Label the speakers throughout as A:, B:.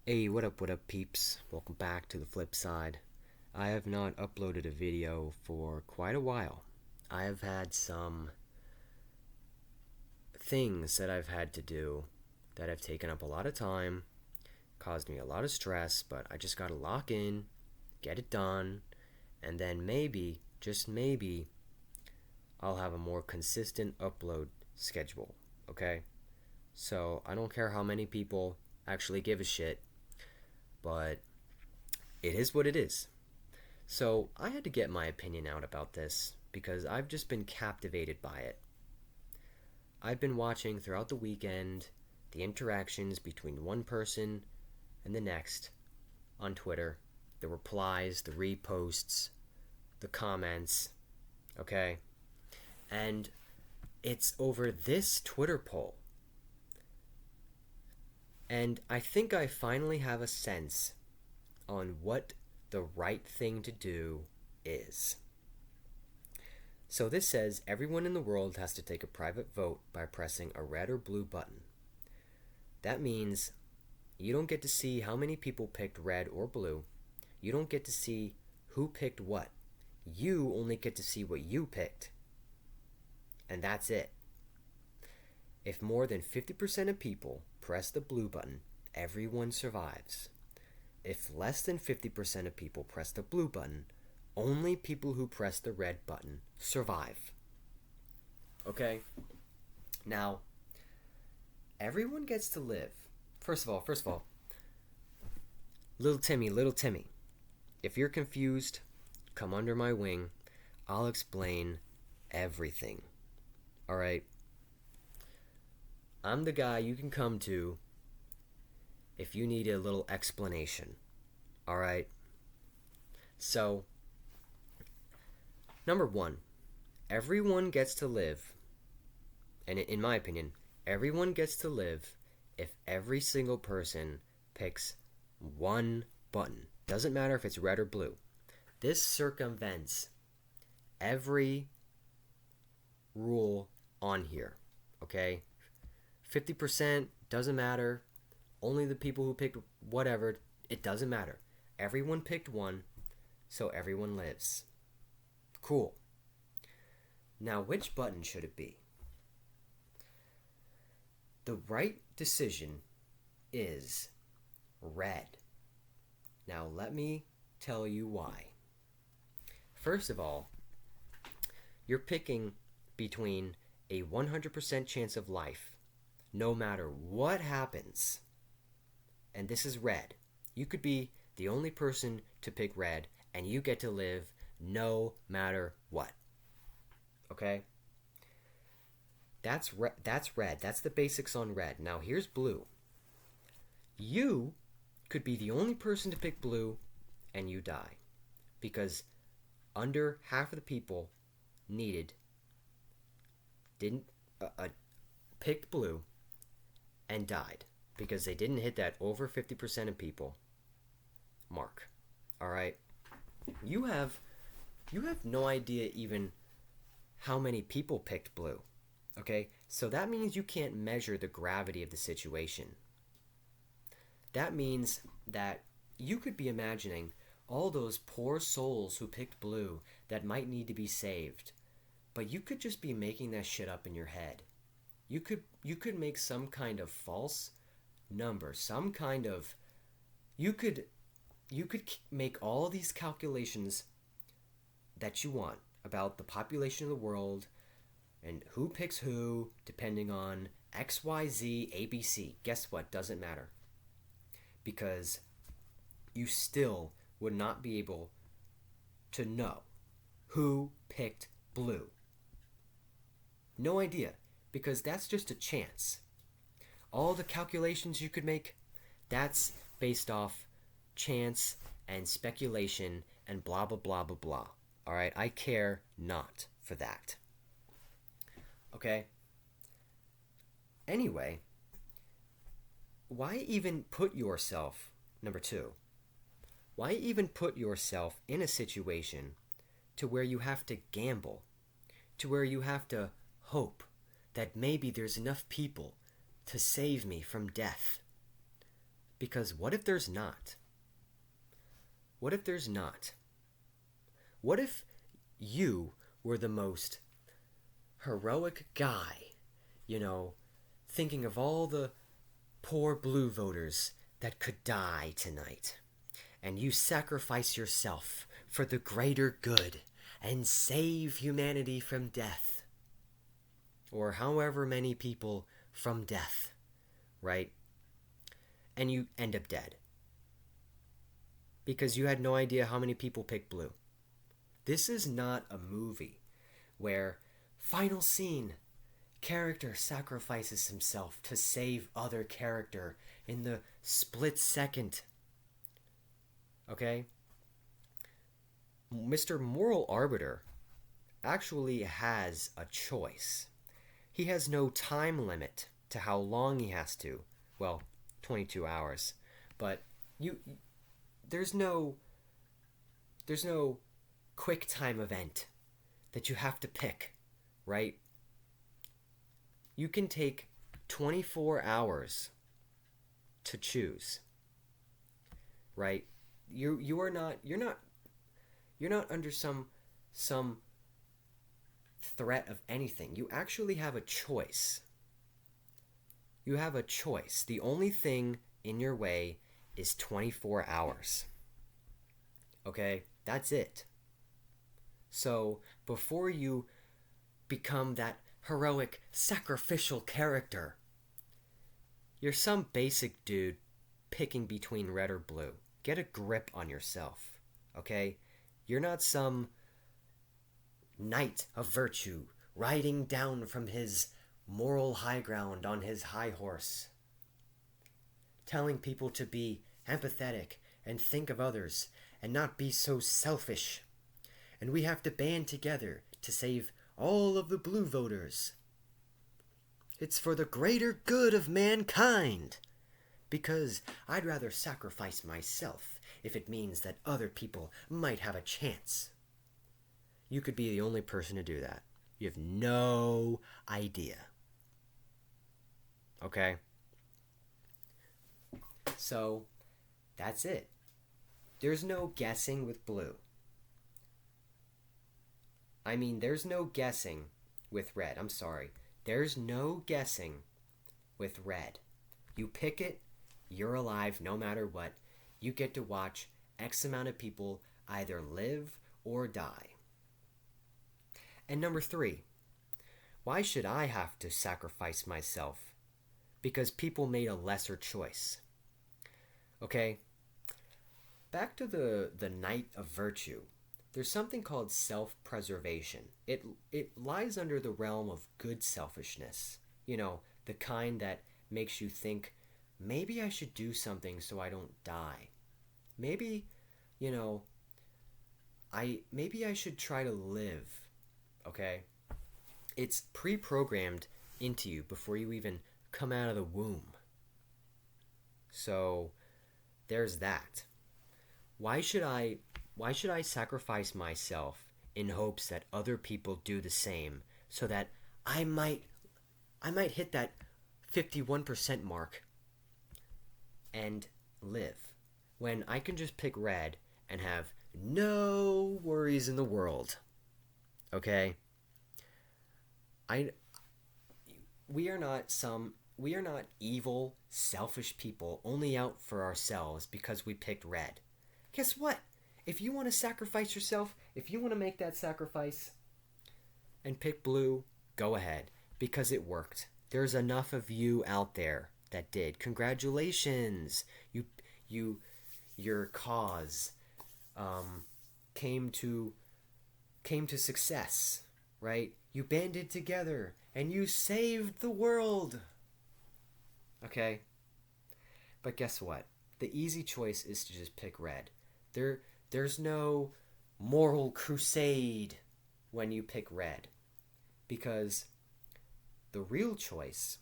A: Hey, what up, peeps? Welcome back to the flip side. I have not uploaded a video for quite a while. I have had some things that I've had to do that have taken up a lot of time, caused me a lot of stress, but I just gotta lock in, get it done, and then maybe, just maybe, I'll have a more consistent upload schedule, okay? So I don't care how many people actually give a shit, but it is what it is. So I had to get my opinion out about this because I've just been captivated by it. I've been watching throughout the weekend the interactions between one person and the next on Twitter, the replies, the reposts, the comments, okay? And it's over this Twitter poll. And I think I finally have a sense on what the right thing to do is. So this says everyone in the world has to take a private vote by pressing a red or blue button. That means you don't get to see how many people picked red or blue. You don't get to see who picked what. You only get to see what you picked. And that's it. If more than 50% of people press the blue button, everyone survives. If less than 50% of people press the blue button, only people who press the red button survive. Okay? Now, everyone gets to live. First of all, little Timmy, if you're confused, come under my wing. I'll explain everything. Alright? I'm the guy you can come to if you need a little explanation. Alright? So, number one, everyone gets to live, and in my opinion, everyone gets to live if every single person picks one button. Doesn't matter if it's red or blue. This circumvents every rule on here, okay? 50% doesn't matter. Only the people who picked whatever, it doesn't matter. Everyone picked one, so everyone lives. Cool. Now, which button should it be? The right decision is red. Now, let me tell you why. First of all, you're picking between a 100% chance of life, no matter what happens, and this is red. You could be the only person to pick red, and you get to live no matter what. Okay? That's red. That's the basics on red. Now here's blue. You could be the only person to pick blue, and you die, because under half of the people needed didn't picked blue and died because they didn't hit that over 50% of people mark. All right? You have no idea even how many people picked blue. Okay? So that means you can't measure the gravity of the situation. That means that you could be imagining all those poor souls who picked blue that might need to be saved. But you could just be making that shit up in your head. You could make some kind of false number, some kind of you could make all these calculations that you want about the population of the world and who picks who depending on XYZ ABC. Guess what? Doesn't matter. Because you still would not be able to know who picked blue. No idea, because that's just a chance. All the calculations you could make, that's based off chance and speculation and blah blah blah blah blah. Alright, I care not for that. Okay? Anyway, why even put yourself, number two, why even put yourself in a situation to where you have to gamble, to where you have to hope that maybe there's enough people to save me from death? Because what if there's not? What if there's not? What if you were the most heroic guy, thinking of all the poor blue voters that could die tonight, and you sacrifice yourself for the greater good and save humanity from death, or however many people from death, right? And you end up dead because you had no idea how many people picked blue. This is not a movie where final scene, character sacrifices himself to save other character in the split second. Okay? Mr. Moral Arbiter actually has a choice. He has no time limit to how long he has to. Well, 22 hours. But there's no quick time event that you have to pick, right? You can take 24 hours to choose, right? You're not under some threat of anything. You actually have a choice. You have a choice. The only thing in your way is 24 hours. Okay? That's it. So, before you become that heroic, sacrificial character, you're some basic dude picking between red or blue. Get a grip on yourself, okay? You're not some knight of virtue riding down from his moral high ground on his high horse, telling people to be empathetic and think of others and not be so selfish. And we have to band together to save all of the blue voters. It's for the greater good of mankind. Because I'd rather sacrifice myself if it means that other people might have a chance. You could be the only person to do that. You have no idea. Okay? So, that's it. There's no guessing with blue. I mean, there's no guessing with red. I'm sorry. There's no guessing with red. You pick it, you're alive no matter what. You get to watch X amount of people either live or die. And number 3, why should I have to sacrifice myself? Because people made a lesser choice. Okay? Back to the Knight of Virtue. There's something called self-preservation. It lies under the realm of good selfishness. The kind that makes you think, maybe I should do something so I don't die. Maybe, maybe I should try to live. Okay? It's pre-programmed into you before you even come out of the womb. So, there's that. Why should I sacrifice myself in hopes that other people do the same so that I might hit that 51% mark and live when I can just pick red and have no worries in the world? Okay? We are not evil, selfish people only out for ourselves because we picked red. Guess what? If you want to sacrifice yourself, if you want to make that sacrifice and pick blue, go ahead, because it worked. There's enough of you out there that did. Congratulations. Your cause came to success, right? You banded together and you saved the world. Okay? But guess what? The easy choice is to just pick red. There's no moral crusade when you pick red, because the real choice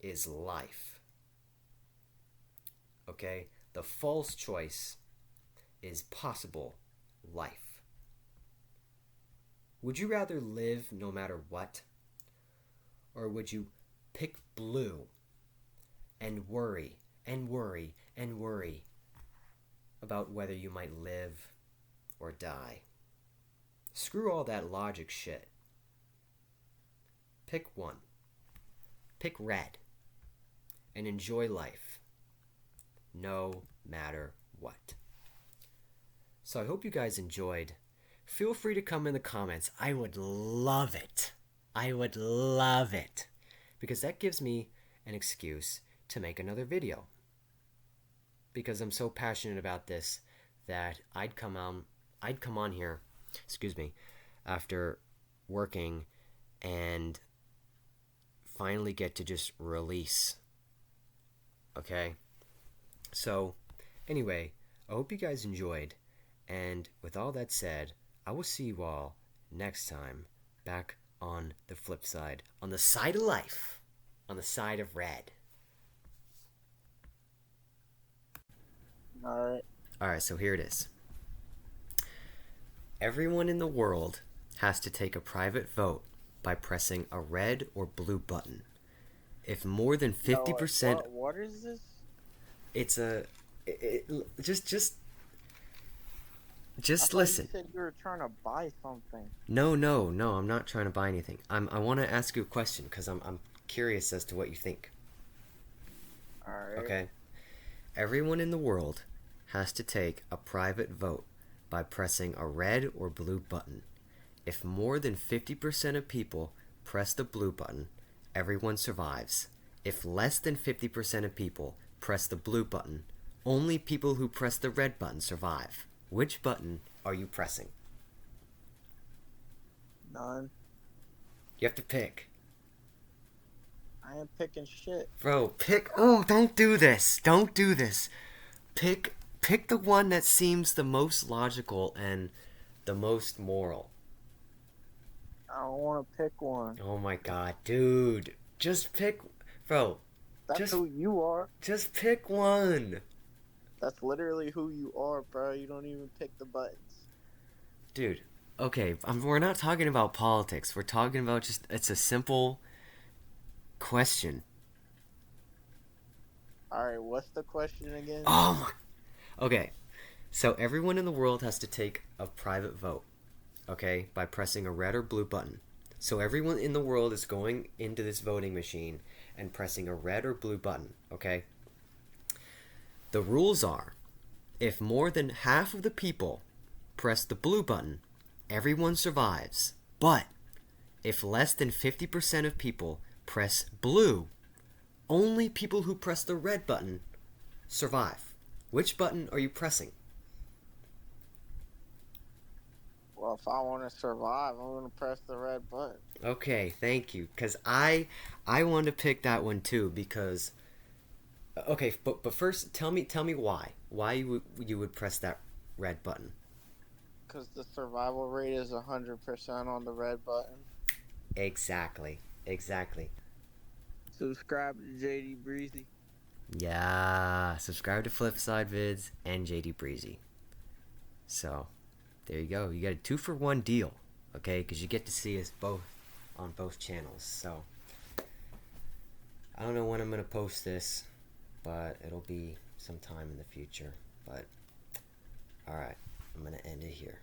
A: is life. Okay? The false choice is possible life. Would you rather live no matter what? Or would you pick blue and worry and worry and worry about whether you might live or die. Screw all that logic shit. Pick one. Pick red. And enjoy life. No matter what. So I hope you guys enjoyed. Feel free to come in the comments. I would love it. I would love it. Because that gives me an excuse to make another video. Because I'm so passionate about this that I'd come on here, after working and finally get to just release. Okay? So, anyway, I hope you guys enjoyed. And with all that said, I will see you all next time back on the flip side, on the side of life, on the side of red. Alright, so here it is. Everyone in the world has to take a private vote by pressing a red or blue button. If more than 50%...
B: What is this?
A: It's a... Just
B: I
A: listen.
B: You said you were trying to buy something.
A: No, I'm not trying to buy anything. I want to ask you a question because I'm curious as to what you think.
B: Alright.
A: Okay. Everyone in the world has to take a private vote by pressing a red or blue button. If more than 50% of people press the blue button, everyone survives. If less than 50% of people press the blue button, only people who press the red button survive. Which button are you pressing?
B: None.
A: You have to pick.
B: I ain't picking shit.
A: Bro, pick... Oh, don't do this. Don't do this. Pick the one that seems the most logical and the most moral.
B: I don't want to pick one.
A: Oh my god, dude. Just pick... Bro.
B: That's who you are.
A: Just pick one.
B: That's literally who you are, bro. You don't even pick the buttons.
A: Dude, okay, we're not talking about politics. We're talking about just... It's a simple question.
B: Alright, what's the question again?
A: Oh my... Okay, so everyone in the world has to take a private vote, okay, by pressing a red or blue button. So everyone in the world is going into this voting machine and pressing a red or blue button, okay? The rules are, if more than half of the people press the blue button, everyone survives. But if less than 50% of people press blue, only people who press the red button survive. Which button are you pressing?
B: Well, if I want to survive, I'm going to press the red button.
A: Okay, thank you. Because I wanted to pick that one too because... Okay, but first, tell me why. Why you would press that red button?
B: Because the survival rate is 100% on the red button.
A: Exactly.
B: Subscribe to JD Breezy.
A: Yeah, subscribe to Flipside Vids and JD Breezy. So, there you go. You got a 2-for-1 deal, okay? Because you get to see us both on both channels. So, I don't know when I'm going to post this, but it'll be sometime in the future. But, alright, I'm going to end it here.